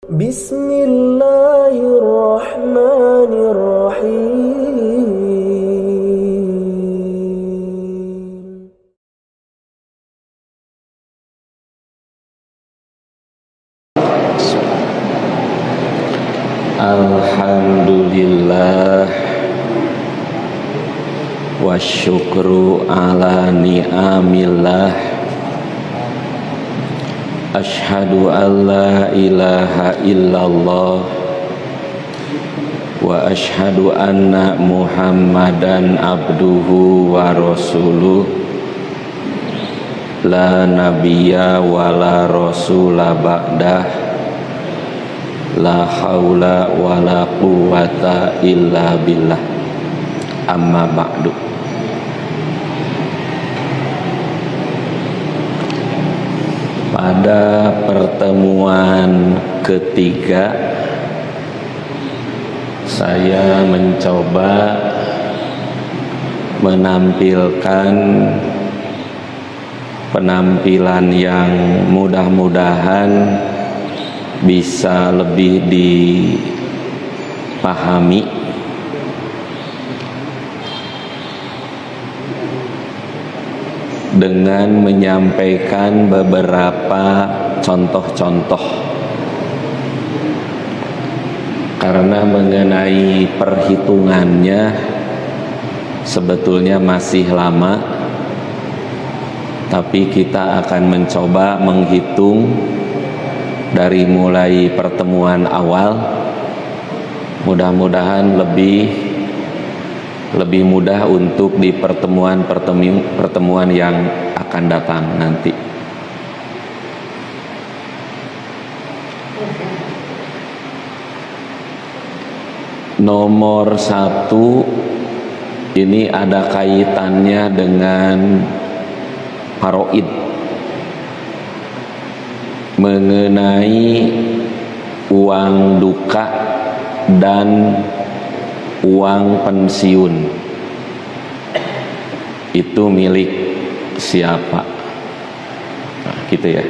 Bismillahirrahmanirrahim. Alhamdulillah wasyukru ala ni'amillah. Ashhadu an la ilaha illallah wa ashhadu anna Muhammadan abduhu wa rasuluh. La nabiyya wa la rasula ba'dah. La haula wa la quwwata illa billah. Amma ba'du. Pada pertemuan ketiga, saya mencoba menampilkan penampilan yang mudah-mudahan bisa lebih dipahami dengan menyampaikan beberapa contoh-contoh, karena mengenai perhitungannya sebetulnya masih lama, tapi kita akan mencoba menghitung dari mulai pertemuan awal. Mudah-mudahan lebih mudah untuk di pertemuan yang akan datang nanti. Nomor 1 ini ada kaitannya dengan faraid, mengenai uang duka dan uang pensiun. Itu milik siapa? Nah, gitu ya.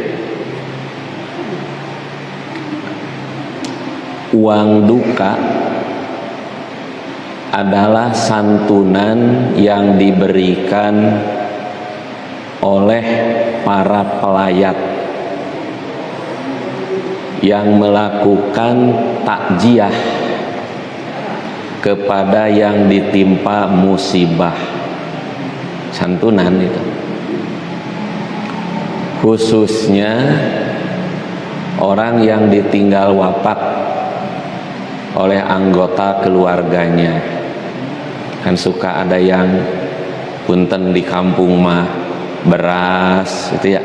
Uang duka adalah santunan yang diberikan oleh para pelayat yang melakukan takziah kepada yang ditimpa musibah. Santunan itu khususnya orang yang ditinggal wafat oleh anggota keluarganya. Kan suka ada yang punten di kampung mah beras itu ya,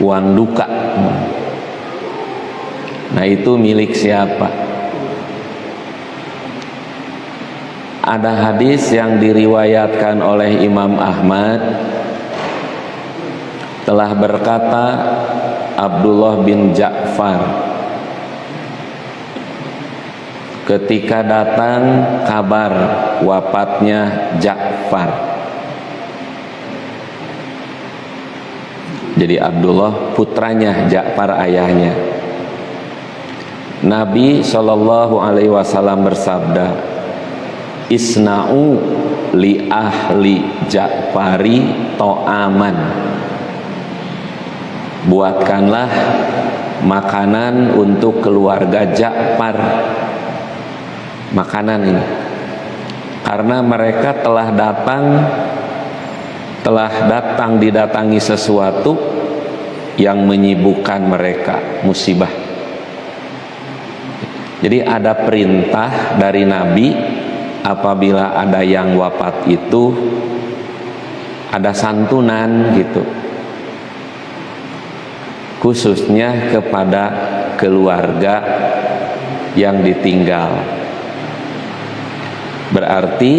uang duka. Nah, itu milik siapa? Ada hadis yang diriwayatkan oleh Imam Ahmad, telah berkata Abdullah bin Ja'far ketika datang kabar wafatnya Ja'far. Jadi Abdullah putranya Ja'far ayahnya. Nabi SAW bersabda, "Isna'u li ahli Ja'fari to'aman." Buatkanlah makanan untuk keluarga Ja'far. Makanan ini karena mereka telah didatangi sesuatu yang menyibukkan mereka, musibah. Jadi ada perintah dari Nabi, apabila ada yang wafat itu ada santunan gitu, khususnya kepada keluarga yang ditinggal. Berarti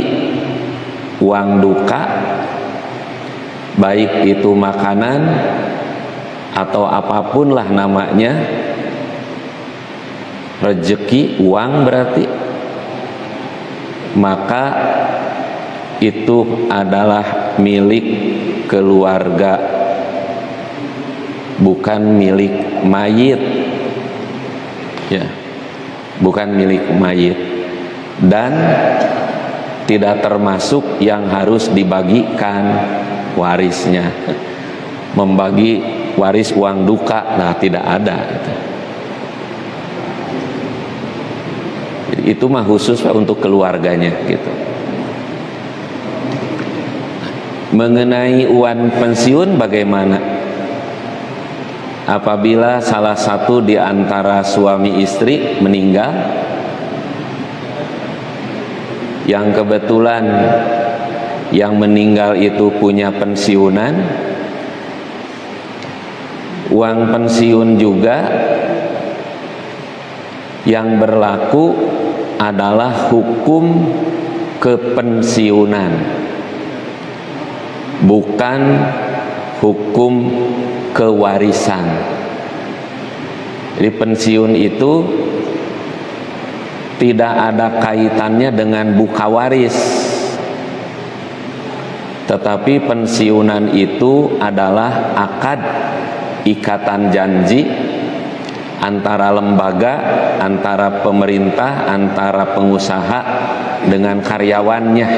uang duka, baik itu makanan atau apapun lah namanya, rezeki, uang berarti, maka itu adalah milik keluarga, bukan milik mayit, ya, bukan milik mayit, dan tidak termasuk yang harus dibagikan warisnya. Membagi waris uang duka, nah tidak ada gitu. Jadi itu mah khusus untuk keluarganya gitu. Mengenai uang pensiun bagaimana? Apabila salah satu di antara suami istri meninggal, yang kebetulan yang meninggal itu punya pensiunan, uang pensiun juga yang berlaku adalah hukum kepensiunan, bukan hukum kewarisan. Jadi pensiun itu tidak ada kaitannya dengan buka waris, tetapi pensiunan itu adalah akad, ikatan janji antara lembaga, antara pemerintah, antara pengusaha dengan karyawannya.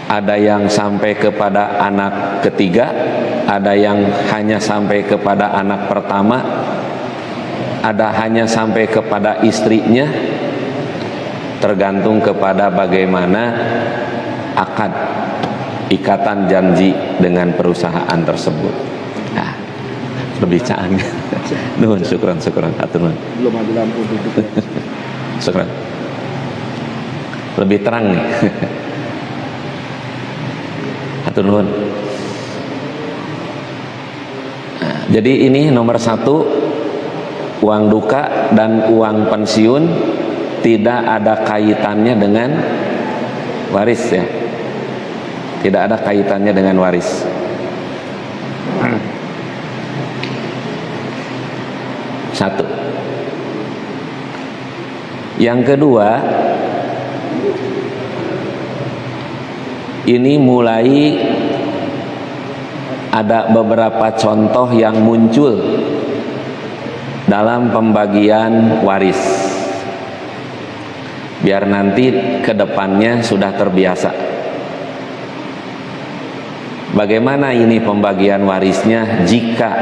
Ada yang sampai kepada anak ketiga, ada yang hanya sampai kepada anak pertama, ada hanya sampai kepada istrinya, tergantung kepada bagaimana akad, ikatan janji dengan perusahaan tersebut. Nah, lebih canggih. Nuhun, syukran, atur nuhun. Belum ada lampu duduk. Syukran. Lebih terang nih. Atur nuhun. Nah, jadi ini nomor 1, uang duka dan uang pensiun tidak ada kaitannya dengan waris, ya. Tidak ada kaitannya dengan waris. Satu. Yang kedua, ini mulai ada beberapa contoh yang muncul dalam pembagian waris, biar nanti kedepannya sudah terbiasa. Bagaimana ini pembagian warisnya jika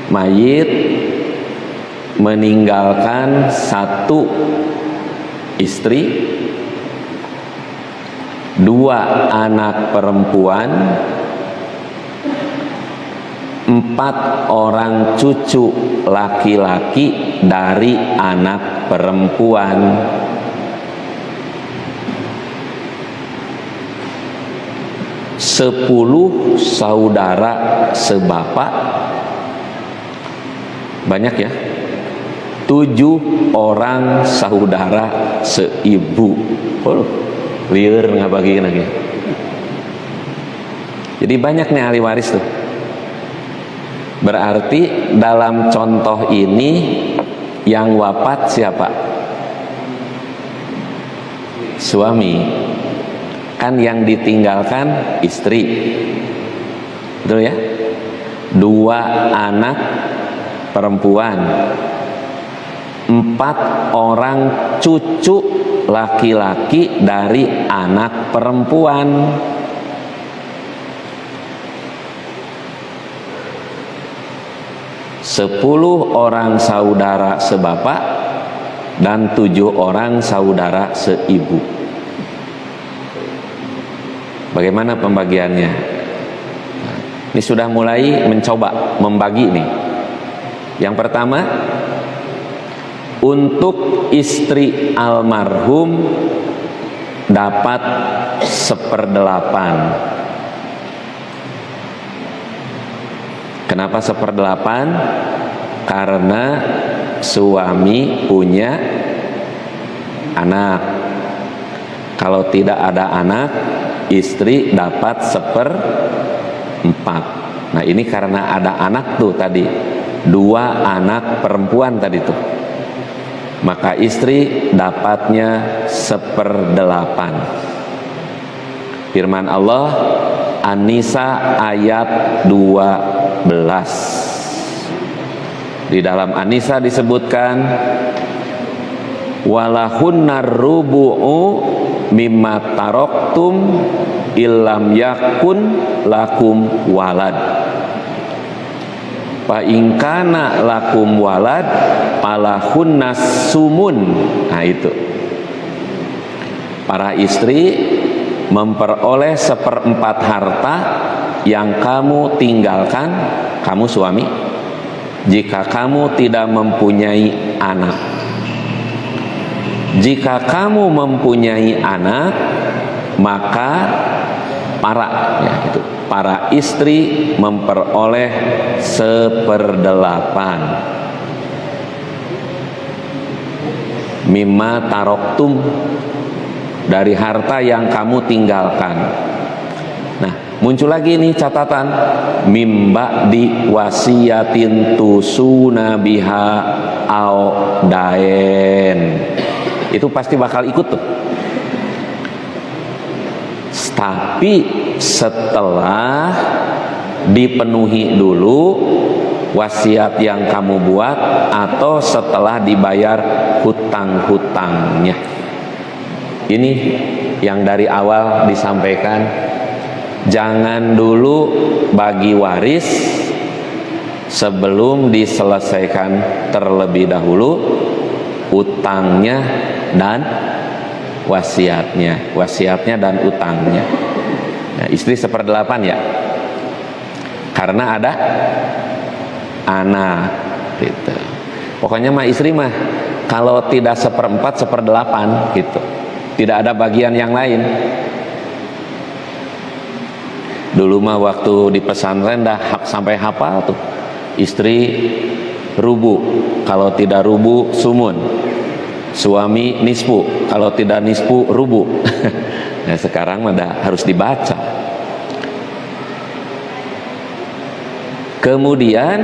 mayit meninggalkan 1 istri, 2 anak perempuan, 4 orang cucu laki-laki dari anak perempuan, 10 saudara sebapak, banyak ya, 7 orang saudara seibu. Liur nggak bagi lagi. Jadi banyak nih ahli waris tuh. Berarti dalam contoh ini yang wafat siapa? Suami. Kan yang ditinggalkan istri. Betul ya? 2 anak perempuan, 4 orang cucu laki-laki dari anak perempuan, 10 orang saudara sebapak, dan 7 orang saudara seibu. Bagaimana pembagiannya? Ini sudah mulai mencoba membagi nih. Yang pertama, untuk istri almarhum dapat 1/8. Kenapa 1/8? Karena suami punya anak. Kalau tidak ada anak, istri dapat 1/4. Nah ini karena ada anak tuh tadi, 2 anak perempuan tadi tuh, maka istri dapatnya 1/8. Firman Allah An-Nisa ayat 12. Di dalam An-Nisa disebutkan walahunnar rubu'u mimma taraktum illam yakun lakum walad. Fa in kana lakum walad falahunnas sumun. Nah itu. Para istri memperoleh 1/4 harta yang kamu tinggalkan, kamu suami, jika kamu tidak mempunyai anak. Jika kamu mempunyai anak, maka para istri memperoleh 1/8 mimma taroktum, dari harta yang kamu tinggalkan. Nah, muncul lagi nih catatan mimba di wasiyatin tusuna biha au daen. Itu pasti bakal ikut tuh. Tapi setelah dipenuhi dulu wasiat yang kamu buat atau setelah dibayar hutang-hutangnya. Ini yang dari awal disampaikan, jangan dulu bagi waris sebelum diselesaikan terlebih dahulu utangnya dan wasiatnya dan utangnya. Nah, istri 1/8 ya, karena ada anak gitu. Pokoknya mah istri mah kalau tidak 1/4, 1/8 gitu, tidak ada bagian yang lain. Dulu mah waktu di pesantren dah sampai hafal tuh, istri rubu, kalau tidak rubu sumun, suami nisfu, kalau tidak nisfu rubu. Nah sekarang mah harus dibaca. Kemudian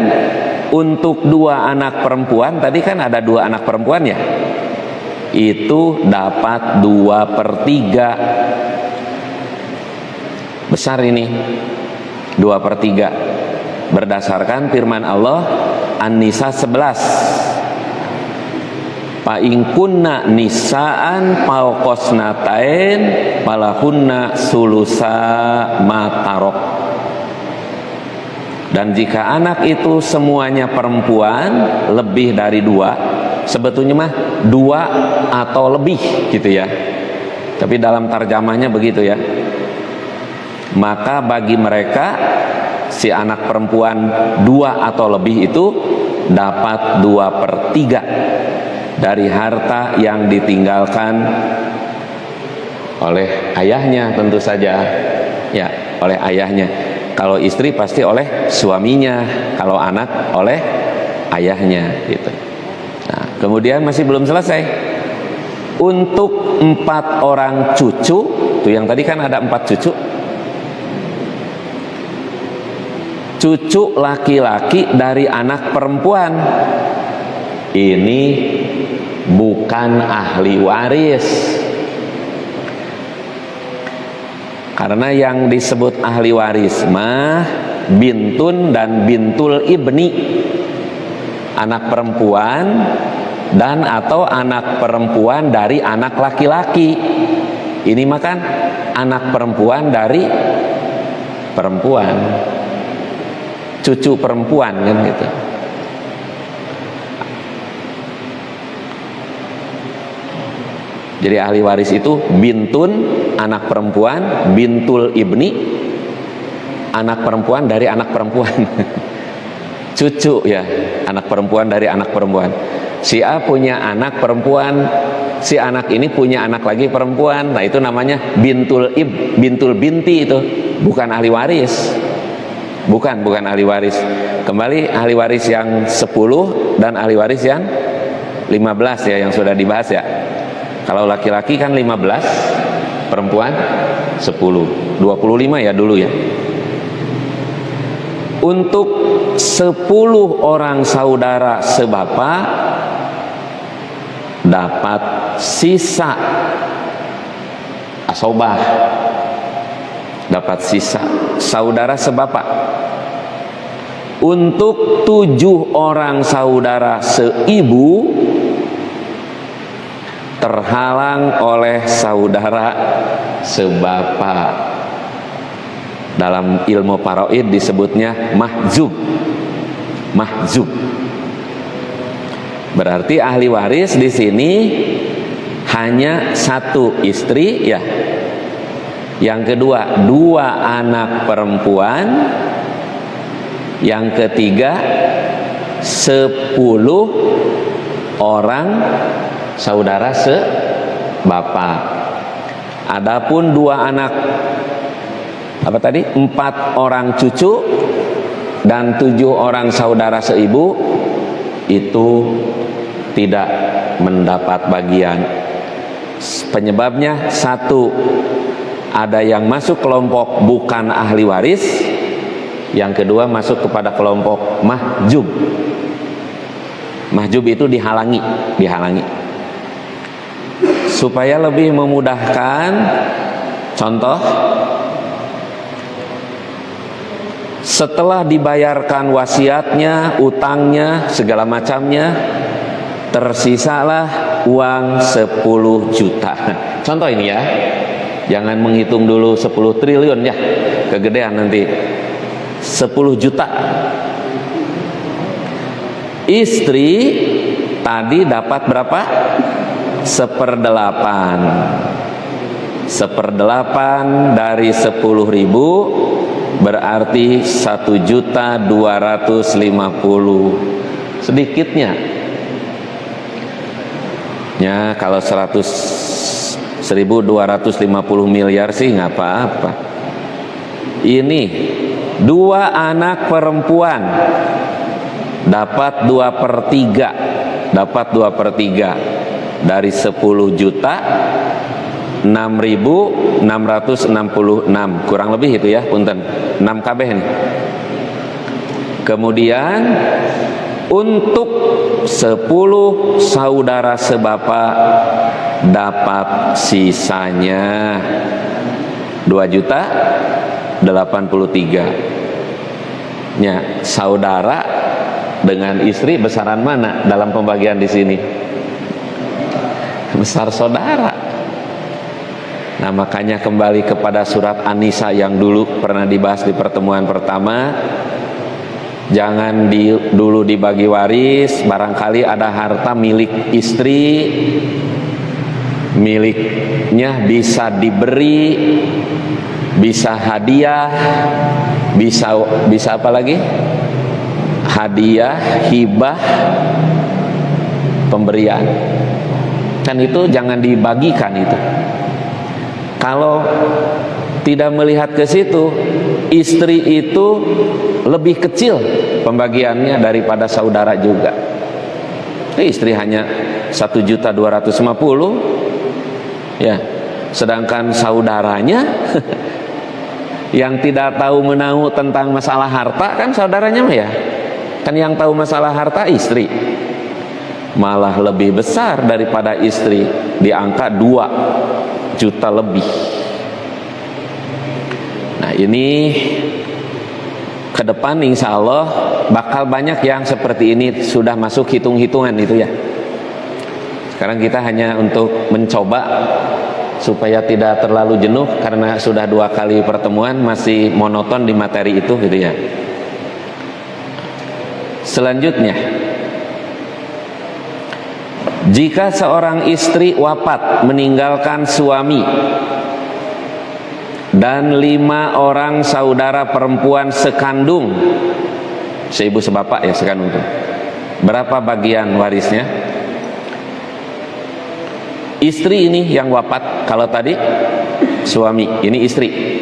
untuk 2 anak perempuan, tadi kan ada 2 anak perempuan ya, itu dapat 2/3. Besar ini 2/3 berdasarkan firman Allah An-Nisa 11. Fa in kunna nisaan fauqasnatain falahunna sulusa ma tarok. Dan jika anak itu semuanya perempuan lebih dari 2, sebetulnya mah 2 atau lebih gitu ya, tapi dalam tarjamahnya begitu ya, maka bagi mereka si anak perempuan 2 atau lebih itu dapat 2/3 dari harta yang ditinggalkan oleh ayahnya, tentu saja ya, oleh ayahnya. Kalau istri pasti oleh suaminya, kalau anak oleh ayahnya gitu. Nah, kemudian masih belum selesai. Untuk 4 orang cucu, tuh yang tadi kan ada 4 cucu. Cucu laki-laki dari anak perempuan ini bukan ahli waris, karena yang disebut ahli waris mah bintun dan bintul ibni, anak perempuan dan atau anak perempuan dari anak laki-laki. Ini mah kan anak perempuan dari perempuan, cucu perempuan kan gitu. Jadi ahli waris itu bintun, anak perempuan, bintul ibni, anak perempuan dari anak perempuan. Cucu ya, anak perempuan dari anak perempuan. Si A punya anak perempuan, si anak ini punya anak lagi perempuan. Nah itu namanya bintul binti, itu bukan ahli waris. Bukan ahli waris. Kembali ahli waris yang 10 dan ahli waris yang 15 ya, yang sudah dibahas ya. Kalau laki-laki kan 15, perempuan 10, 25 ya dulu ya. Untuk 10 orang saudara sebapak dapat sisa asobah. dapat sisa. Saudara sebapak, untuk 7 orang saudara seibu terhalang oleh saudara sebapak. Dalam ilmu faraid disebutnya mahjub. Mahjub berarti ahli waris di sini hanya 1 istri ya. Yang kedua 2 anak perempuan. Yang ketiga 10 orang saudara sebapak. Adapun 2 anak apa tadi? 4 orang cucu dan 7 orang saudara seibu itu tidak mendapat bagian. Penyebabnya 1, ada yang masuk kelompok bukan ahli waris. Yang kedua masuk kepada kelompok mahjub. Mahjub itu dihalangi. Supaya lebih memudahkan, contoh, setelah dibayarkan wasiatnya, utangnya, segala macamnya, tersisalah uang 10 juta. Contoh ini ya, jangan menghitung dulu 10 triliun ya, kegedean nanti. 10 juta. Istri tadi dapat berapa? 1/8. 1/8 dari 10.000 berarti 1.250.000. Sedikitnya. Ya, kalau 1.250 miliar sih nggak apa-apa. Ini 2 anak perempuan dapat 2/3. Dapat 2/3 dari 10 juta 6.666, kurang lebih itu ya, punten 6 KB ini. Kemudian untuk 10 saudara sebapak dapat sisanya 2.083.000. Ya, saudara dengan istri besaran mana dalam pembagian di sini? Besar saudara. Nah, makanya kembali kepada surat An-Nisa yang dulu pernah dibahas di pertemuan pertama. Jangan dulu dibagi waris. Barangkali ada harta milik istri, miliknya bisa diberi, bisa hadiah, bisa apa lagi? Hadiah, hibah, pemberian. Kan itu jangan dibagikan itu. Kalau tidak melihat ke situ, istri itu lebih kecil pembagiannya daripada saudara juga. Istri hanya 1.250.000, ya, sedangkan saudaranya yang tidak tahu menahu tentang masalah harta kan saudaranya mah ya, kan yang tahu masalah harta istri, malah lebih besar daripada istri, di angka 2 juta lebih. Nah, ini ke depan insya Allah bakal banyak yang seperti ini, sudah masuk hitung-hitungan itu ya. Sekarang kita hanya untuk mencoba supaya tidak terlalu jenuh, karena sudah 2 kali pertemuan masih monoton di materi itu gitu ya. Selanjutnya, jika seorang istri wafat meninggalkan suami dan 5 orang saudara perempuan sekandung, seibu sebapak ya, sekandung itu, berapa bagian warisnya? Istri ini yang wafat, kalau tadi suami, ini istri.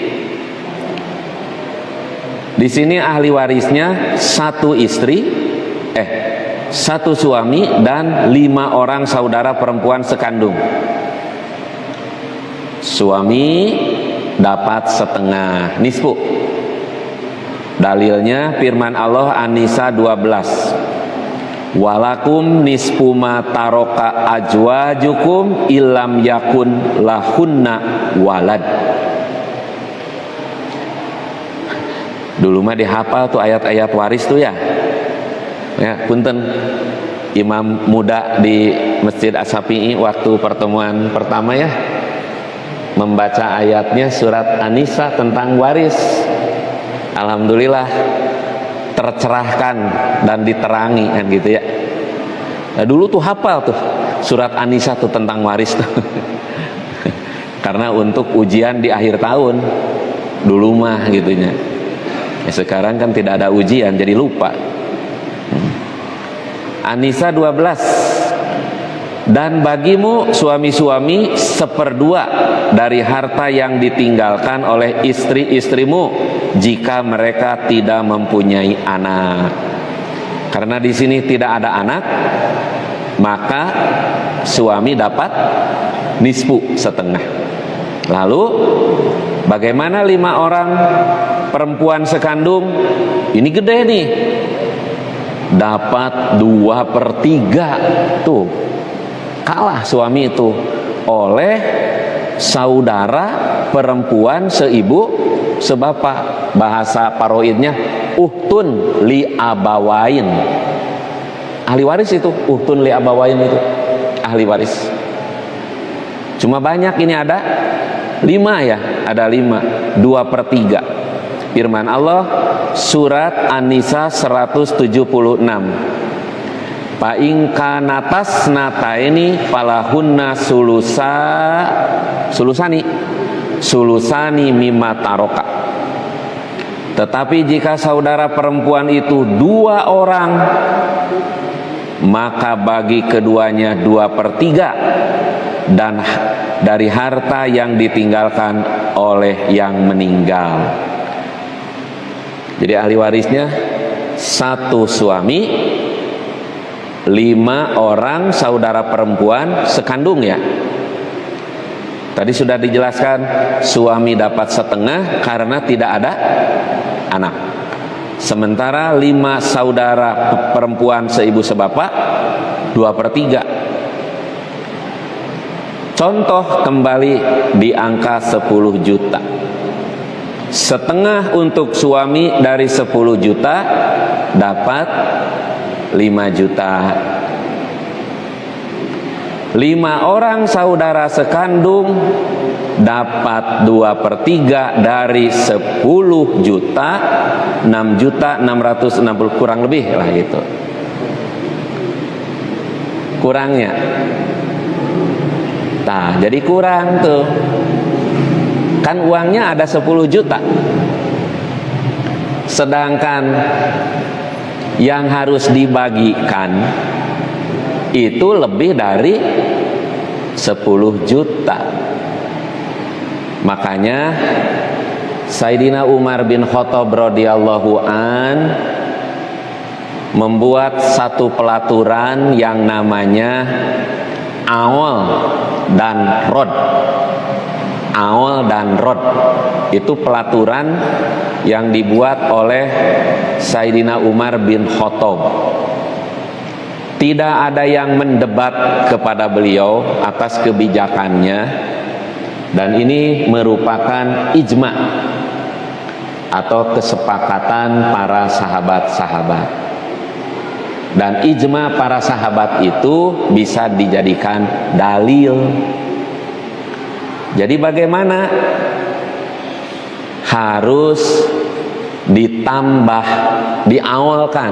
Di sini ahli warisnya 1 istri, 1 suami dan 5 orang saudara perempuan sekandung. Suami dapat setengah, nisfu. Dalilnya firman Allah An-Nisa 12. Walakum nisfu ma taroka ajwajukum illam yakun lahunna walad. Dulu mah dihafal tuh ayat-ayat waris tuh ya. Ya, punten imam muda di Masjid Asy-Syafi'i waktu pertemuan pertama ya, membaca ayatnya surat An-Nisa tentang waris. Alhamdulillah tercerahkan dan diterangi kan gitu ya. Nah, dulu tuh hafal tuh surat An-Nisa tuh tentang waris tuh. Karena untuk ujian di akhir tahun dulu mah gitunya. Ya, sekarang kan tidak ada ujian jadi lupa. An-Nisa 12. Dan bagimu suami-suami 1/2 dari harta yang ditinggalkan oleh istri-istrimu jika mereka tidak mempunyai anak. Karena di sini tidak ada anak, maka suami dapat nisfu, setengah. Lalu bagaimana 5 orang perempuan sekandung? Ini gede nih, dapat 2/3. Tuh kalah suami itu oleh saudara perempuan seibu sebapak. Bahasa paroidnya uhtun li abawain. Ahli waris itu uhtun li abawain, itu ahli waris. Cuma banyak ini ada 5 ya, ada 5, 2/3. Firman Allah surat An-Nisa 176. Fa in kanatas nataini falahunna sulusani mimma taroka. Tetapi jika saudara perempuan itu 2 orang, maka bagi keduanya 2/3 dan dari harta yang ditinggalkan oleh yang meninggal. Jadi ahli warisnya 1 suami, 5 orang saudara perempuan sekandung ya. Tadi sudah dijelaskan suami dapat setengah karena tidak ada anak. Sementara 5 saudara perempuan seibu sebapak 2/3. Contoh kembali di angka 10 juta. Setengah untuk suami dari 10 juta dapat 5 juta. 5 orang saudara sekandung dapat 2/3 dari 10 juta, 6.660, kurang lebih lah itu. Kurangnya. Nah, jadi kurang tuh. Kan uangnya ada 10 juta. Sedangkan yang harus dibagikan itu lebih dari 10 juta. Makanya Sayyidina Umar bin Khattab radhiyallahu an membuat satu pelaturan yang namanya awal dan rod. Awal dan rod itu pelaturan yang dibuat oleh Sayyidina Umar bin Khattab. Tidak ada yang mendebat kepada beliau atas kebijakannya, dan ini merupakan ijma atau kesepakatan para sahabat-sahabat. Dan ijma para sahabat itu bisa dijadikan dalil. Jadi bagaimana? Harus ditambah, diawalkan,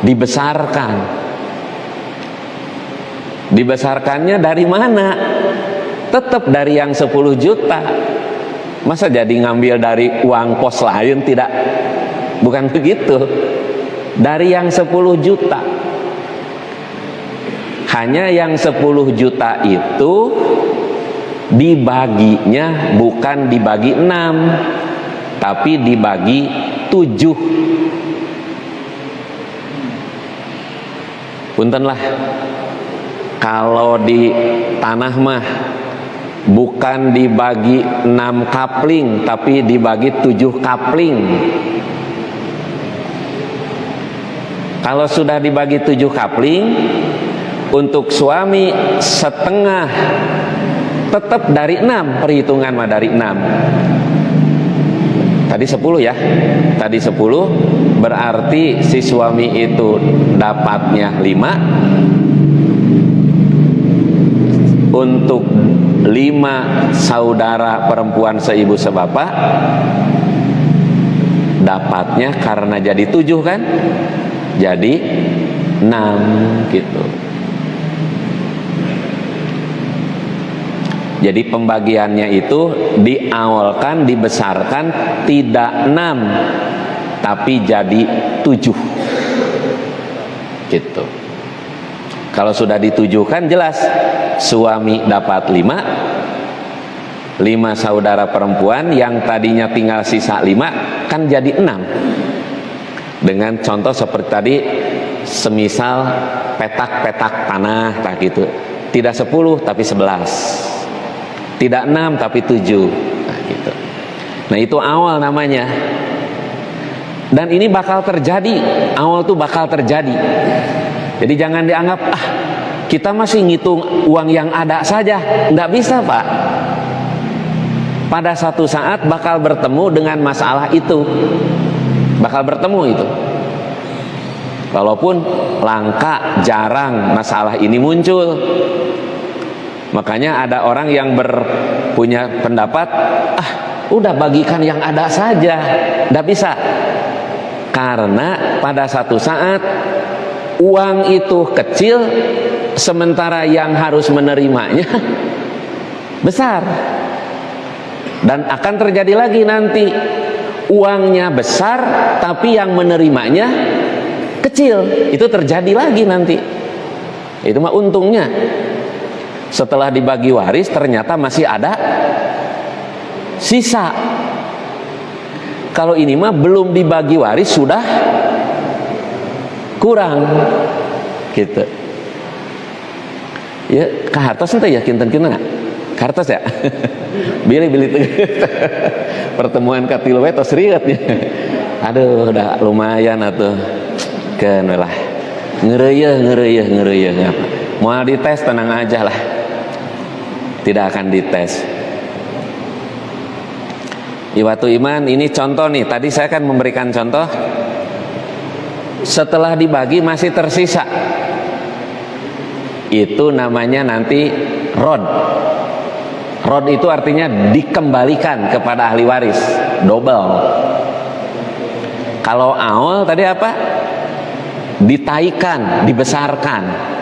dibesarkan. Dibesarkannya dari mana? Tetap dari yang 10 juta. Masa jadi ngambil dari uang pos lain? Tidak, bukan begitu. Dari yang 10 juta. Hanya yang 10 juta itu dibaginya bukan dibagi 6, tapi dibagi 7. Puntenlah, kalau di tanah mah bukan dibagi 6 kapling, tapi dibagi 7 kapling. Kalau sudah dibagi 7 kapling, untuk suami setengah, tetap dari 6, perhitungan mah dari 6. Tadi Tadi 10 ya. Tadi 10 berarti si suami itu dapatnya 5. Untuk 5 saudara perempuan seibu sebapak dapatnya karena jadi 7 kan? Jadi 6 gitu. Jadi pembagiannya itu diawalkan, dibesarkan tidak 6 tapi jadi 7 gitu. Kalau sudah ditujukan jelas suami dapat 5 saudara perempuan yang tadinya tinggal sisa 5 kan jadi 6. Dengan contoh seperti tadi, semisal petak-petak tanah tak gitu. Tidak 10 tapi 11. Tidak 6 tapi 7. Nah gitu. Nah itu awal namanya. Dan ini bakal terjadi. Awal tuh bakal terjadi. Jadi jangan dianggap kita masih ngitung uang yang ada saja. Nggak bisa Pak. Pada satu saat bakal bertemu dengan masalah itu. Bakal bertemu itu. Walaupun langka, jarang masalah ini muncul. Makanya ada orang yang punya pendapat, udah bagikan yang ada saja. Nggak bisa. Karena pada satu saat uang itu kecil, sementara yang harus menerimanya besar. Dan akan terjadi lagi nanti, uangnya besar tapi yang menerimanya kecil. Itu terjadi lagi nanti. Itu mah untungnya. Setelah dibagi waris ternyata masih ada sisa. Kalau ini mah belum dibagi waris sudah kurang gitu. Ya kahartos ente ya kinten-kinten kahartos ya. Bili-bili pertemuan katilu we tos riet ya. Aduh udah lumayan atuh. Keun lah. Ngeureueuh ngapa. Moal dites tenang aja lah. Tidak akan dites. Iwatu iman, ini contoh nih. Tadi saya kan memberikan contoh. Setelah dibagi masih tersisa. Itu namanya nanti rod. Rod itu artinya dikembalikan kepada ahli waris. Double. Kalau awal tadi apa? Ditaikan, dibesarkan.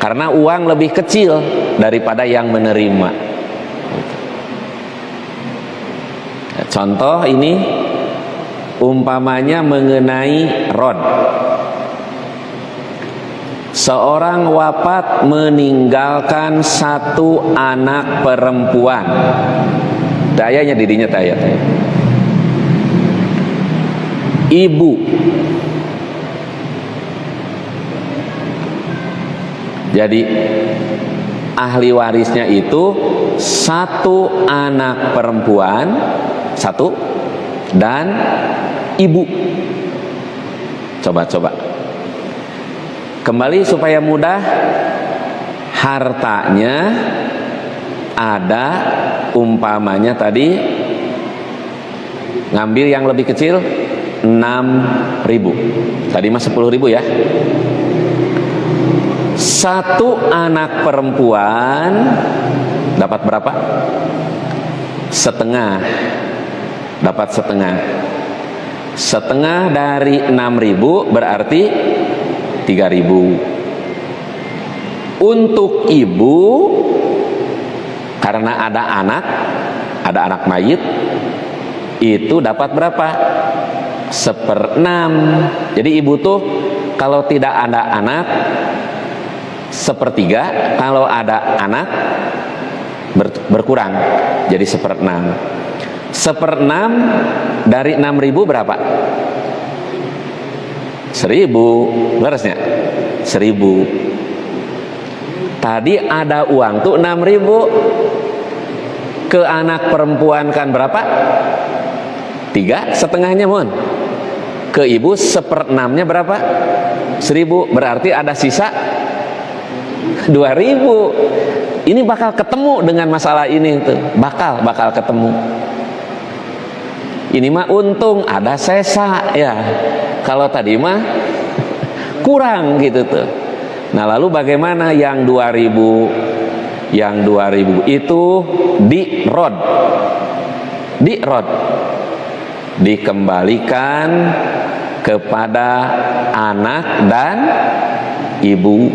Karena uang lebih kecil daripada yang menerima. Contoh ini umpamanya mengenai rod. Seorang wafat meninggalkan 1 anak perempuan. Dayanya didinya daya. Ibu. Jadi ahli warisnya itu 1 anak perempuan, 1 dan ibu. Coba kembali supaya mudah. Hartanya ada umpamanya tadi ngambil yang lebih kecil 6.000. Tadi mah 10.000 ya. 1 anak perempuan dapat berapa? Setengah. Dapat setengah. Setengah dari 6.000 berarti 3.000. Untuk ibu, karena ada anak mayit, itu dapat berapa? 1/6. Jadi ibu tuh kalau tidak ada anak 1/3, kalau ada anak berkurang jadi 1/6. 1/6 dari 6.000 berapa? 1.000. Beresnya 1.000. Tadi ada uang tuh 6.000. Ke anak perempuan kan berapa? 3 setengahnya mohon. Ke ibu 1/6-nya berapa? 1.000. Berarti ada sisa 2.000. Ini bakal ketemu dengan masalah ini tuh. Bakal ketemu. Ini mah untung ada sesa ya. Kalau tadi mah kurang gitu tuh. Nah, lalu bagaimana yang 2000? Yang 2000 itu dirod. Dikembalikan kepada anak dan ibu.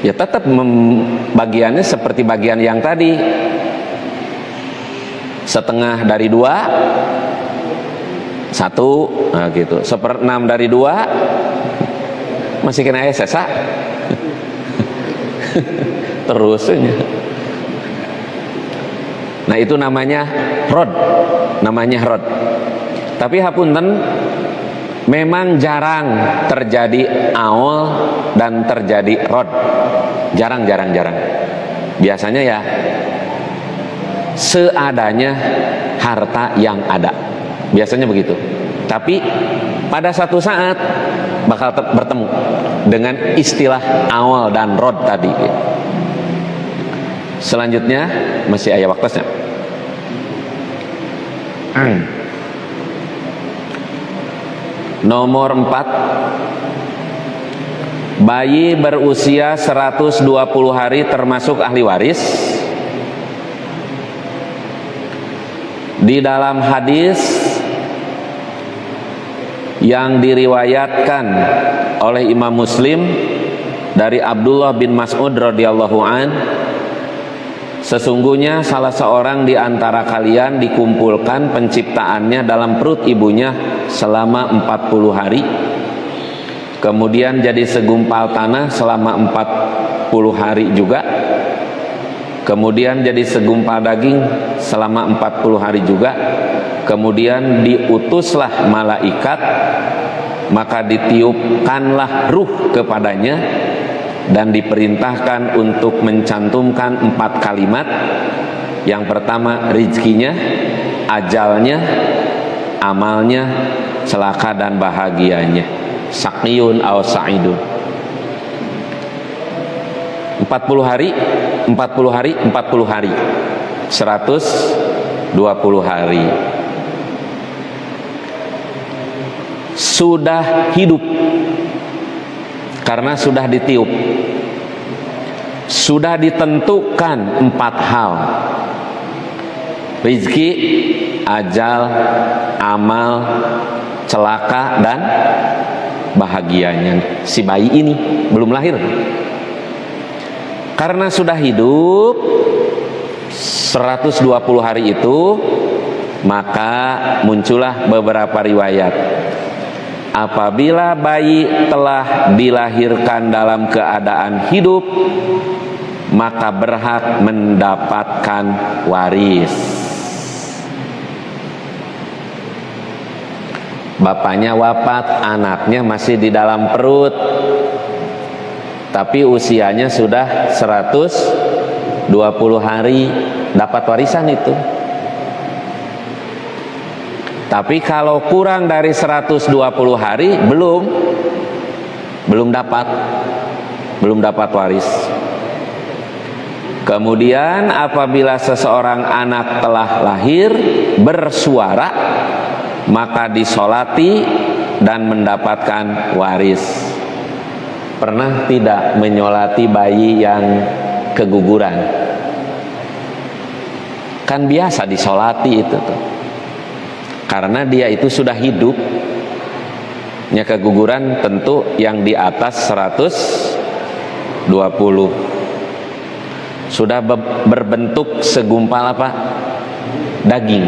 Ya tetap bagiannya seperti bagian yang tadi, setengah dari 2 1, nah gitu, 1/6 dari 2 masih kena sesa terusnya. Nah itu namanya rod, tapi hapunten, memang jarang terjadi aol dan terjadi rod, jarang. Biasanya ya seadanya harta yang ada, biasanya begitu. Tapi pada satu saat bakal bertemu dengan istilah aol dan rod tadi. Selanjutnya masih ayat waktunya. Nomor 4, bayi berusia 120 hari termasuk ahli waris. Di dalam hadis yang diriwayatkan oleh Imam Muslim dari Abdullah bin Mas'ud radhiyallahu an, sesungguhnya salah seorang di antara kalian dikumpulkan penciptaannya dalam perut ibunya selama 40 hari, kemudian jadi segumpal tanah selama 40 hari juga, kemudian jadi segumpal daging selama 40 hari juga, kemudian diutuslah malaikat, maka ditiupkanlah ruh kepadanya dan diperintahkan untuk mencantumkan 4 kalimat. Yang pertama rizkinya, ajalnya, amalnya, celaka dan bahagianya, saqiyun aw sa'idun. 40 hari 120 hari sudah hidup karena sudah ditiup, sudah ditentukan 4 hal: rizki, ajal, amal, celaka dan bahagianya. Si bayi ini belum lahir, karena sudah hidup 120 hari itu, maka muncullah beberapa riwayat. Apabila bayi telah dilahirkan dalam keadaan hidup, maka berhak mendapatkan waris. Bapaknya wafat, anaknya masih di dalam perut, tapi usianya sudah 120 hari, dapat warisan itu. Tapi kalau kurang dari 120 hari belum dapat waris. Kemudian apabila seseorang anak telah lahir bersuara, maka disolati dan mendapatkan waris. Pernah tidak menyolati bayi yang keguguran? Kan biasa disolati itu tuh, karena dia itu sudah hidup. Nya keguguran tentu yang di atas 120, sudah berbentuk segumpal apa? Daging.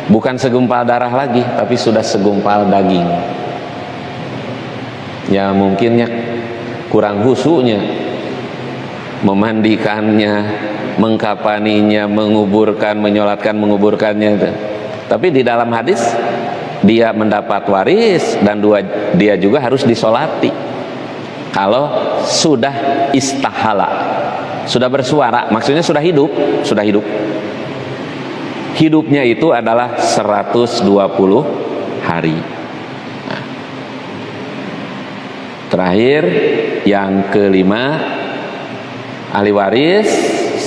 Bukan segumpal darah lagi, tapi sudah segumpal daging. Ya mungkinnya kurang husunya memandikannya, mengkapaninya, menguburkan, menyolatkan, menguburkannya itu. Tapi di dalam hadis dia mendapat waris dan dia juga harus disolati kalau sudah istahala, sudah bersuara, maksudnya sudah hidup. Hidupnya itu adalah 120 hari. Nah, terakhir yang kelima, ahli waris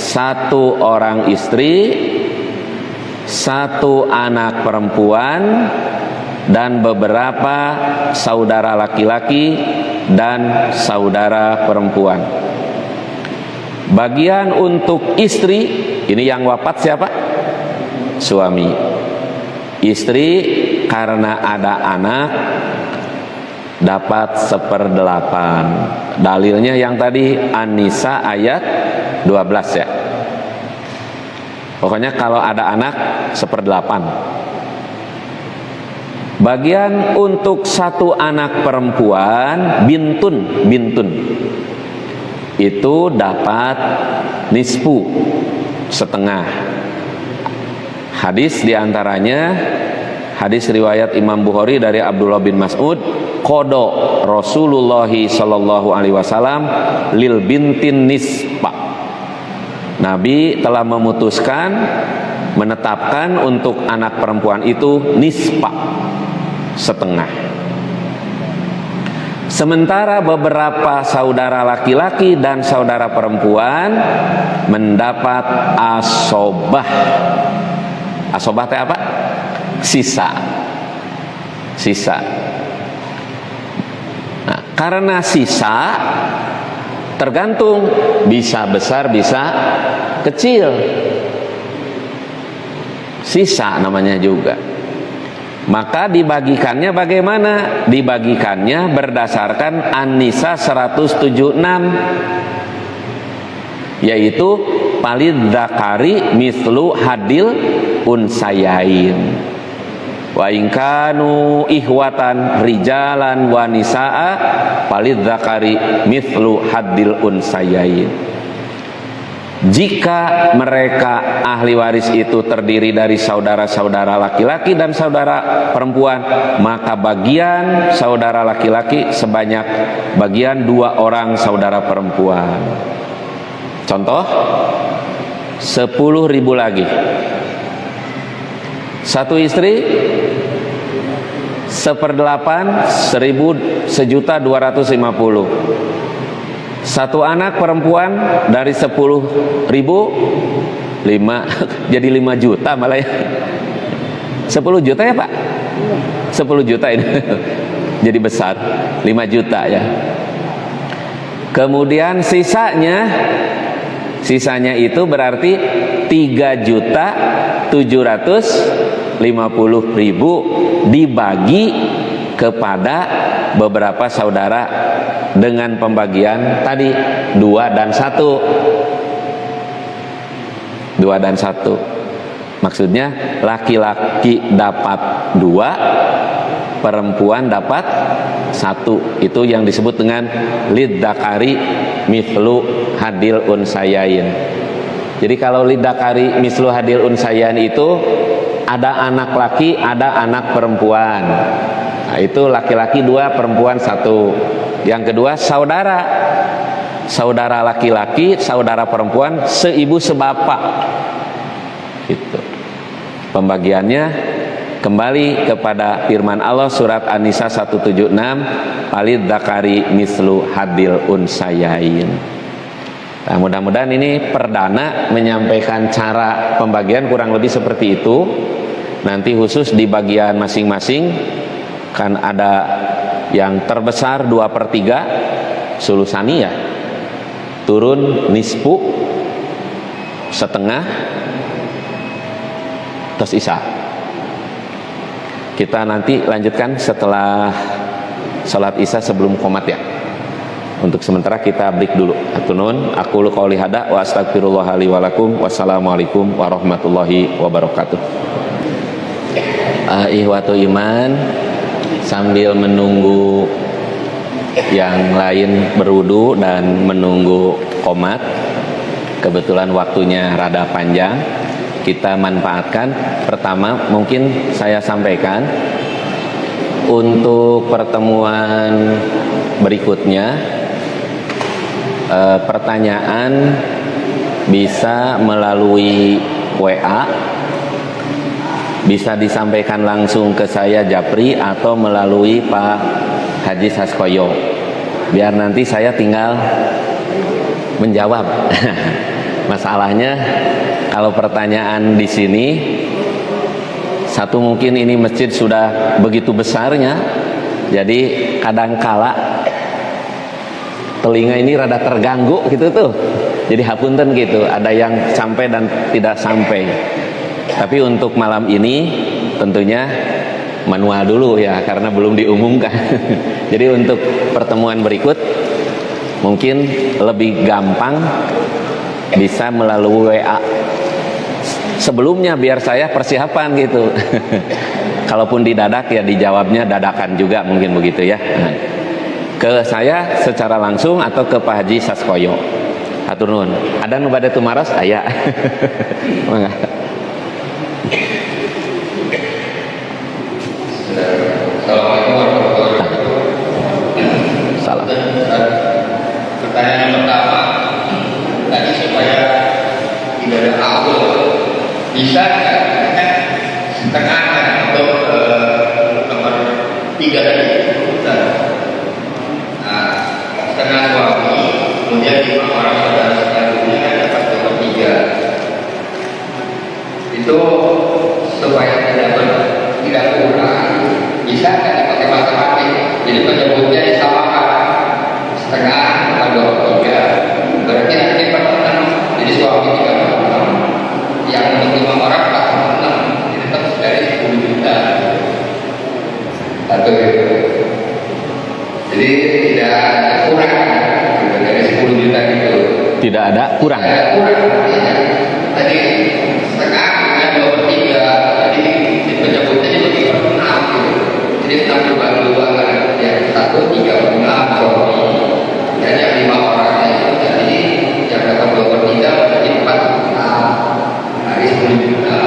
1 orang istri, 1 anak perempuan, dan beberapa saudara laki-laki dan saudara perempuan. Bagian untuk istri, ini yang wafat siapa? Suami. Istri karena ada anak dapat 1/8. Dalilnya yang tadi An-Nisa ayat 12 ya. Pokoknya kalau ada anak 1/8. Bagian untuk 1 anak perempuan bintun itu dapat nisfu, setengah. Hadis diantaranya hadis riwayat Imam Bukhari dari Abdullah bin Mas'ud, qada Rasulullah sallallahu alaihi wasallam lil bintin nisfa. Nabi telah memutuskan, menetapkan untuk anak perempuan itu nisfa, setengah. Sementara beberapa saudara laki-laki dan saudara perempuan mendapat asobah. Asobah itu apa? Sisa. Nah, karena sisa tergantung, bisa besar bisa kecil. Sisa namanya juga. Maka dibagikannya bagaimana? Dibagikannya berdasarkan An-Nisa 176, yaitu palid dzakari mislu hadil unsayain. Wa in kanu ihwatan rijalan wa nisaa palid dzakari mislu hadil unsayain. Jika mereka ahli waris itu terdiri dari saudara-saudara laki-laki dan saudara perempuan, maka bagian saudara laki-laki sebanyak bagian 2 orang saudara perempuan. Contoh, 10.000 lagi. 1 istri 1/8 1.250. 1 anak perempuan dari 10.000 jadi 5 juta malah ya. 10 juta ya Pak? 10 juta ini jadi besar, 5 juta ya. Kemudian sisanya itu berarti 3.750.000 dibagi kepada beberapa saudara dengan pembagian tadi 2 dan 1. Maksudnya laki-laki dapat 2, perempuan dapat 1. Itu yang disebut dengan lidzakari mithlu hadil unsayain. Jadi kalau lidzakari mithlu hadil unsayain itu ada anak laki, ada anak perempuan. Nah, itu laki-laki 2, perempuan 1. Yang kedua saudara laki-laki, saudara perempuan seibu sebapak. Gitu. Pembagiannya kembali kepada firman Allah surat An-Nisa 176, palid dzakari mislu hadil unsayain. Nah, mudah-mudahan ini perdana menyampaikan cara pembagian kurang lebih seperti itu. Nanti khusus di bagian masing-masing kan ada yang terbesar 2/3 sulusaniyah, turun nisfu setengah, terus isya. Kita nanti lanjutkan setelah salat isya sebelum qomat ya. Untuk sementara kita break dulu. Atunun, aqulu qouli hada wa astaghfirullah li wa lakum. Wassalamualaikum warahmatullahi wabarakatuh. Ihwatu iman, sambil menunggu yang lain berwudu dan menunggu qomat, kebetulan waktunya rada panjang, kita manfaatkan. Pertama mungkin saya sampaikan untuk pertemuan berikutnya, pertanyaan bisa melalui WA, bisa disampaikan langsung ke saya Japri atau melalui Pak Haji Saskoyo, biar nanti saya tinggal menjawab. Masalahnya kalau pertanyaan di sini, satu mungkin ini masjid sudah begitu besarnya, jadi kadangkala telinga ini rada terganggu gitu tuh. Jadi hapunten gitu, ada yang sampai dan tidak sampai. Tapi untuk malam ini tentunya manual dulu ya, karena belum diumumkan. Jadi untuk pertemuan berikut mungkin lebih gampang bisa melalui WA sebelumnya, biar saya persiapan gitu. Kalaupun didadak ya dijawabnya dadakan juga, mungkin begitu ya. Ke saya secara langsung atau ke Pak Haji Saskoyo. Hatur nuhun. Ada nu bade tumaros aya. Mangga. Assalamualaikum warahmatullahi wabarakatuh. Salam. Pertanyaan yang pertama, tadi supaya tidak ada awal, bisa nggak setengahnya untuk nomor 3 tadi? Nah, setengah suami, kemudian 5 orang saudara sekaligus kan dapat nomor 3. Itu supaya tidak kurang, bisa nggak dipakai matematik? Jadi penyebutnya disamakan setengah atau 23, berarti nanti per 6, jadi suami 36, yang untuk 5 orang 46, jadi tetap dari 10 juta atau itu. Jadi tidak ada kurang dari 10 juta itu. Tidak ada kurang. Tidak ada kurang. Ya. Tadi setengah dengan 23, jadi penyebutnya lebih per 6 gitu. Jadi 6 dibagi 2 kan, yang 1 36 suami, dan yang 5 orangnya itu jadi yang dapat 2/3 menjadi 46, hari 10 juta.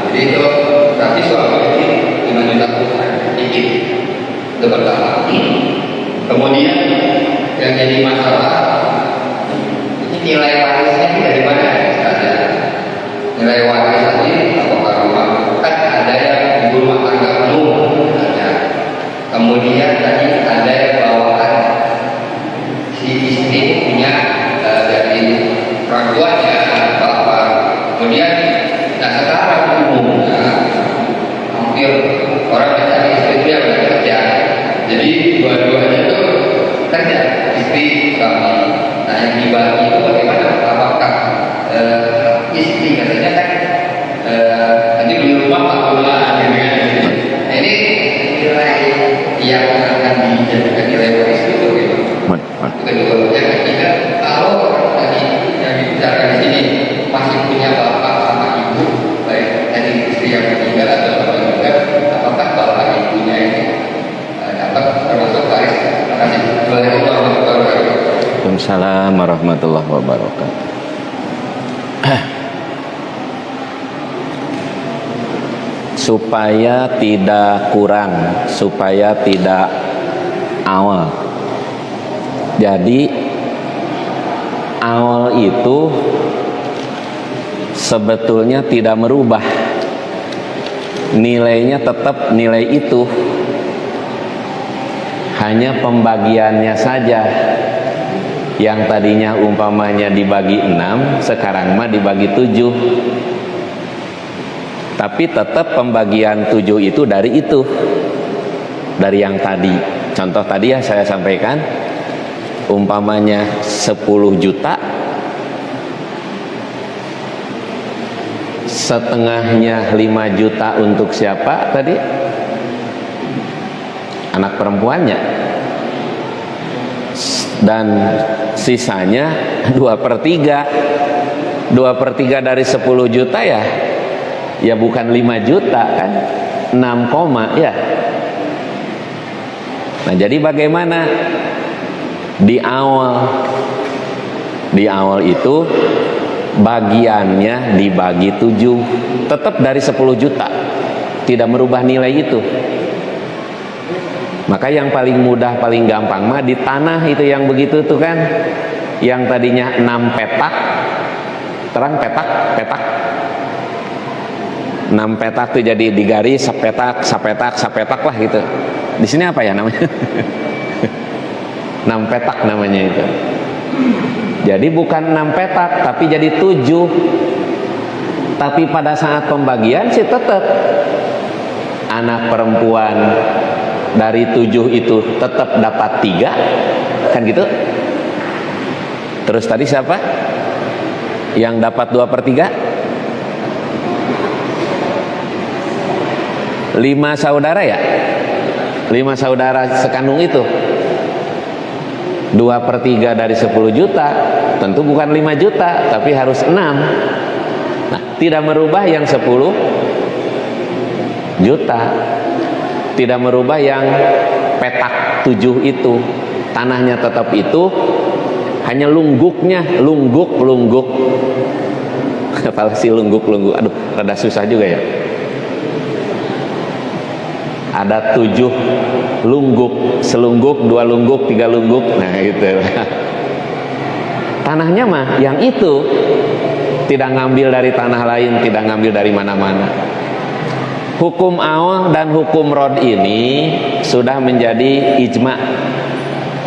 Jadi itu berarti suami ini 5 juta kurang sedikit. Itu pertama. Kemudian yang jadi masalah ini nilai warisnya ini dari mana saja? Nilai waris tadi apakah rumah kan ada yang di rumah tangga penuh misalnya. Kemudian tadi ada yang bawaan si istri punya dari orang tuanya atau apa. Kemudian nah sekarang umumnya hampir orang mencari istri itu yang udah kerja. Jadi dua-duanya itu kerja, istri suami. Nah yang dibagi itu bagaimana? Apakah istri katanya kan nanti beli rumah 4 bulan gitu kan? Nah, ini nilai yang akan dijadikan nilai waris itu gitu. Kedua yang ketiga, kalau tadi yang dibicarakan di sini masih punya bapak sama ibu, baik tadi istri yang meninggal atau bapak juga, apakah bapak ibunya ini dapat termasuk waris? Terima kasih. Assalamualaikum warahmatullahi wabarakatuh. Waalaikumsalam warahmatullahi wabarakatuh. Supaya tidak kurang, supaya tidak awal. Jadi awal itu sebetulnya tidak merubah, nilainya tetap nilai itu, hanya pembagiannya saja. Yang tadinya umpamanya dibagi 6, sekarang mah dibagi 7. Tapi tetap pembagian 7 itu dari yang tadi. Contoh tadi ya saya sampaikan, umpamanya 10 juta, setengahnya 5 juta untuk siapa tadi? Anak perempuannya. Dan sisanya 2/3. 2/3 dari 10 juta ya bukan 5 juta kan, 6, ya. Nah jadi bagaimana di awal itu bagiannya dibagi 7, tetap dari 10 juta, tidak merubah nilai itu. Maka yang paling mudah, paling gampang mah di tanah itu yang begitu tuh kan, yang tadinya 6 petak, terang petak 6 petak tuh jadi digaris sapetak lah gitu. Di sini apa ya namanya? 6 petak namanya itu. Jadi bukan 6 petak, tapi jadi 7. Tapi pada saat pembagian sih tetap anak perempuan dari 7 itu tetap dapat 3, kan gitu. Terus tadi siapa yang dapat 2/3? 5 saudara ya, 5 saudara sekandung itu 2/3 dari 10 juta, tentu bukan 5 juta, tapi harus 6. Nah, tidak merubah yang 10 juta, tidak merubah yang petak 7 itu, tanahnya tetap itu, hanya lungguknya, lungguk, apa sih lungguk, aduh, rada susah juga ya. Ada 7 lungguk, selungguk, 2 lungguk, 3 lungguk, nah gitu. Tanahnya mah yang itu, tidak ngambil dari tanah lain, tidak ngambil dari mana-mana. Hukum awal dan hukum rod ini sudah menjadi ijma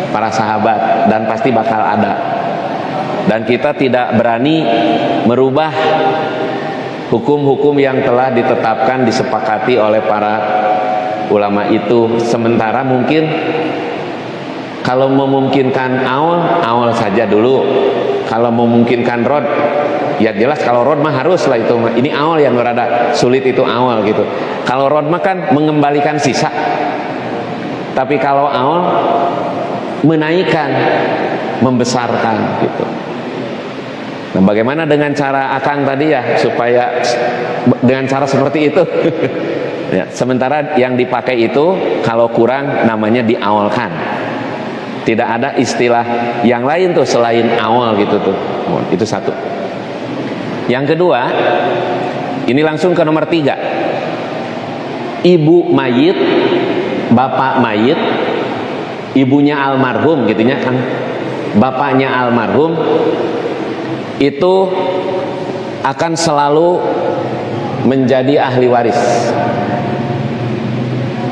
para sahabat dan pasti bakal ada. Dan kita tidak berani merubah hukum-hukum yang telah ditetapkan, disepakati oleh para ulama itu. Sementara mungkin kalau memungkinkan awal saja dulu. Kalau memungkinkan rod, ya jelas kalau rod mah harus lah itu. Ini awal yang berada sulit, itu awal gitu. Kalau rod mah kan mengembalikan sisa. Tapi kalau awal menaikkan, membesarkan gitu. Nah, bagaimana dengan cara akang tadi ya, supaya dengan cara seperti itu? Ya, sementara yang dipakai itu kalau kurang namanya diawalkan. Tidak ada istilah yang lain tuh selain awal gitu tuh. Itu satu. Yang kedua, ini langsung ke nomor 3. Ibu mayit, bapak mayit, ibunya almarhum gitunya kan, bapaknya almarhum itu akan selalu menjadi ahli waris,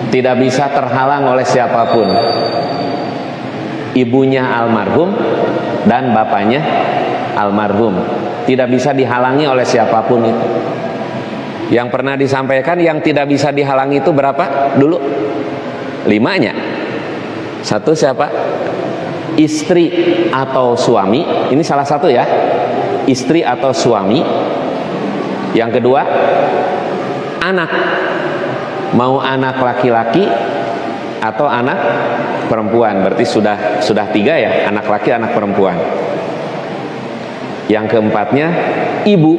tidak bisa terhalang oleh siapapun. Ibunya almarhum dan bapaknya almarhum tidak bisa dihalangi oleh siapapun itu. Yang pernah disampaikan yang tidak bisa dihalangi itu berapa dulu? 5-nya. Satu siapa? Istri atau suami. Ini salah satu ya, istri atau suami. Yang kedua, anak, mau anak laki-laki atau anak perempuan. Berarti sudah 3 ya, anak laki, anak perempuan. Yang keempatnya ibu.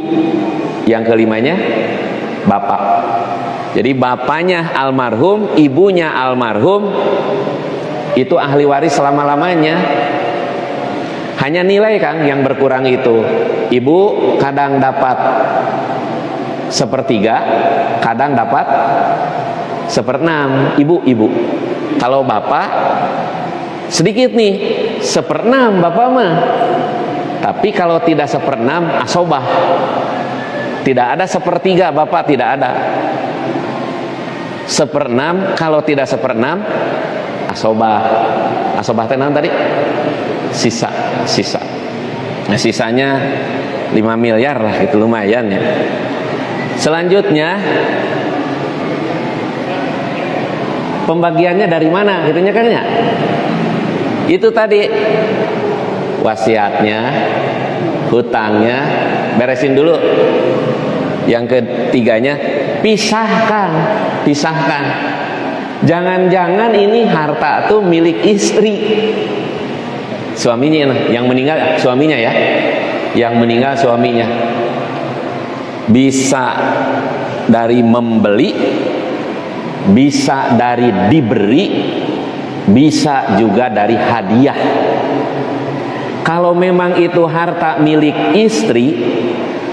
Yang kelimanya bapak. Jadi bapaknya almarhum, ibunya almarhum, itu ahli waris selama-lamanya. Hanya nilai Kang yang berkurang itu. Ibu kadang dapat 1/3, kadang dapat 1/6. Ibu. Kalau bapak sedikit nih, 1/6 bapak mah. Tapi kalau tidak 1/6 asobah. Tidak ada 1/3 bapak, tidak ada. 1/6, kalau tidak 1/6 asobah. Asobah tenang tadi? Sisa. Nah, sisanya 5 miliar lah, itu lumayan ya. Selanjutnya pembagiannya dari mana gitunya kan ya? Itu tadi wasiatnya, hutangnya beresin dulu. Yang ketiganya pisahkan. Jangan-jangan ini harta tuh milik istri, suaminya yang meninggal, suaminya ya, yang meninggal suaminya. Bisa dari membeli, bisa dari diberi, bisa juga dari hadiah. Kalau memang itu harta milik istri,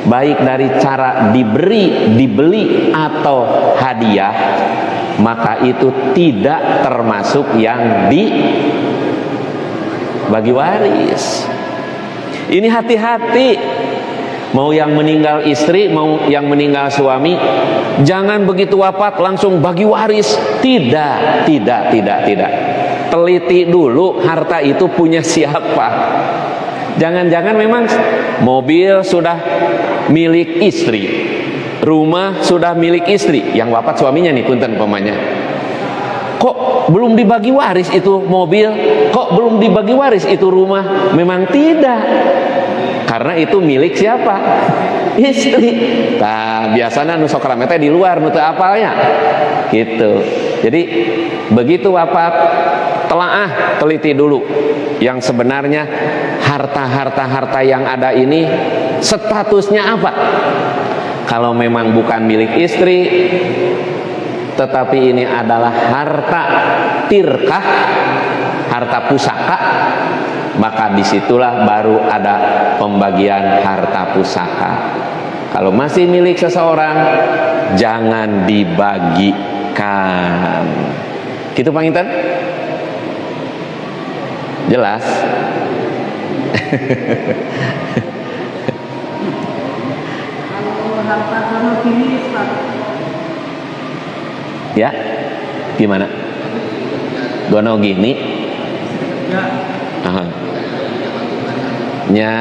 baik dari cara diberi, dibeli atau hadiah, maka itu tidak termasuk yang dibagi waris. Ini hati-hati. Mau yang meninggal istri, mau yang meninggal suami, jangan begitu wafat langsung bagi waris. Tidak. Teliti dulu harta itu punya siapa. Jangan-jangan memang mobil sudah milik istri, rumah sudah milik istri, yang wafat suaminya nih, punten pemanya. Kok belum dibagi waris itu mobil? Kok belum dibagi waris itu rumah? Memang tidak. Karena itu milik siapa? Istri. Nah, biasanya nu sok rame teh di luar, nu teu apalnya. Gitu. Jadi begitu wafat, telaah, teliti dulu yang sebenarnya harta yang ada ini statusnya apa. Kalau memang bukan milik istri, tetapi ini adalah harta tirkah, harta pusaka, maka disitulah baru ada pembagian harta pusaka. Kalau masih milik seseorang, jangan dibagikan. Gitu Panginten? Jelas? Kalau harta karena gini, Ya, gimana? Gono gini? Aha. Nya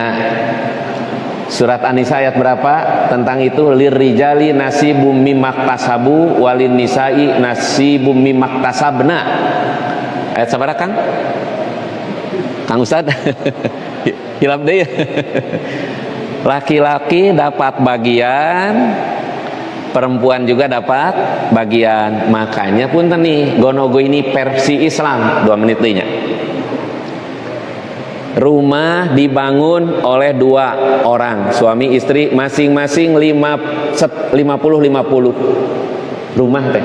surat An-Nisa ayat berapa tentang itu? Lirrijali nasibum mimmaktasabu walin nisa'i nasibum mimmaktasabna. Ayat sabaraha Kang? Kang Ustad? Hilap deh. Laki-laki dapat bagian, perempuan juga dapat bagian. Makanya punten nih, gonogo ini versi Islam. 2 menit dehnya. Rumah dibangun oleh 2 orang, suami istri masing-masing 50-50. Rumah teh.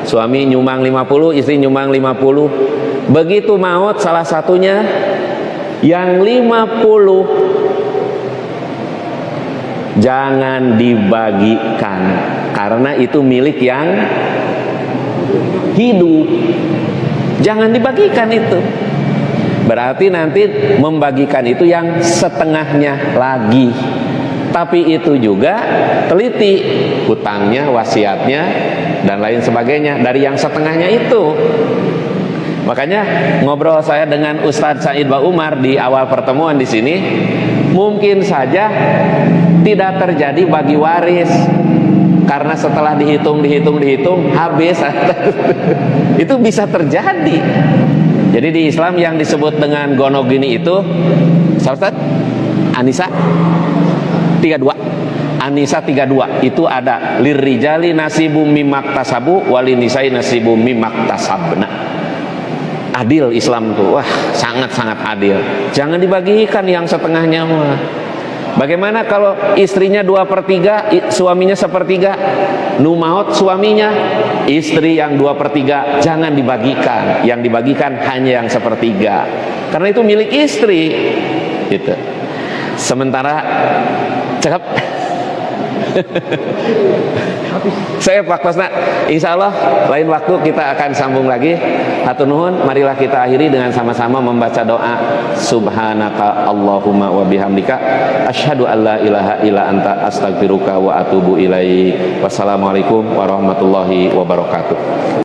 Suami nyumbang 50, istri nyumbang 50. Begitu maut salah satunya, yang 50 jangan dibagikan, karena itu milik yang hidup. Jangan dibagikan itu. Berarti nanti membagikan itu yang setengahnya lagi. Tapi itu juga teliti hutangnya, wasiatnya, dan lain sebagainya dari yang setengahnya itu. Makanya ngobrol saya dengan Ustadz Said Ba Umar di awal pertemuan di sini, mungkin saja tidak terjadi bagi waris, karena setelah dihitung habis. Itu bisa terjadi. Jadi di Islam yang disebut dengan gonogini itu, Ustaz, An-Nisa 32. An-Nisa 32 itu ada lirrijali nasibum mimmaktasabu walinisai nasibum mimmaktasabna. Adil Islam tuh, wah sangat-sangat adil. Jangan dibagikan yang setengahnya mah. Bagaimana kalau istrinya 2/3, suaminya 1/3? Nu maut suaminya, istri yang 2/3 jangan dibagikan. Yang dibagikan hanya yang 1/3, karena itu milik istri. Gitu. Sementara cakep. Saya Pak Kosna, insya Allah lain waktu kita akan sambung lagi. Hatur nuhun, marilah kita akhiri dengan sama-sama membaca doa subhanaka Allahumma wa bihamdika asyhadu an la ilaha illa anta astaghfiruka wa atubu ilaik. Wassalamualaikum warahmatullahi wabarakatuh.